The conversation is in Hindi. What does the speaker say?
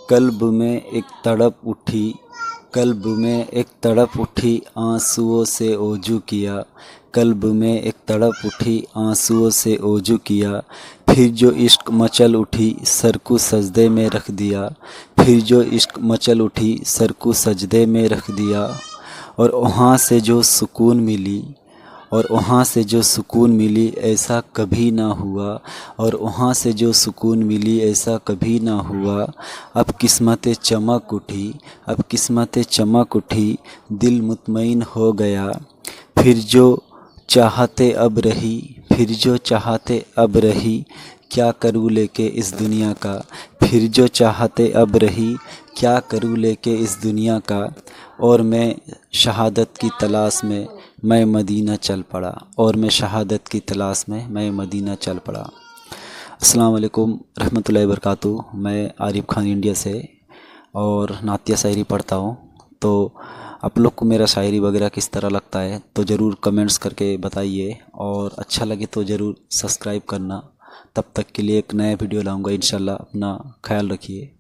कल्ब में एक तड़प उठी, कल्ब में एक तड़प उठी, आंसुओं से ओजू किया। कल्ब में एक तड़प उठी, आंसुओं से ओजू किया। फिर जो इश्क मचल उठी, सर को सजदे में रख दिया। फिर जो इश्क मचल उठी, सर को सजदे में रख दिया। और वहाँ से जो सुकून मिली, और वहाँ से जो सुकून मिली ऐसा कभी ना हुआ। और वहाँ से जो सुकून मिली ऐसा कभी ना हुआ। अब किस्मतें चमक उठी, अब किस्मतें चमक उठी, दिल मुतमईन हो गया। फिर जो चाहते अब रही, फिर जो चाहते अब रही, क्या करूँ लेके इस दुनिया का। फिर जो चाहते अब रही, क्या करूँ लेके इस दुनिया का। और मैं शहादत की तलाश में मैं मदीना चल पड़ा, और मैं शहादत की तलाश में मैं मदीना चल पड़ा। अस्सलाम वालेकुम रहमतुल्लाहि व बरकातुहू। मैं आरिफ खान इंडिया से और नातिया शायरी पढ़ता हूँ। तो आप लोग को मेरा शायरी वगैरह किस तरह लगता है तो ज़रूर कमेंट्स करके बताइए, और अच्छा लगे तो ज़रूर सब्सक्राइब करना। तब तक के लिए एक नया वीडियो लाऊंगा इंशाल्लाह। अपना ख्याल रखिए।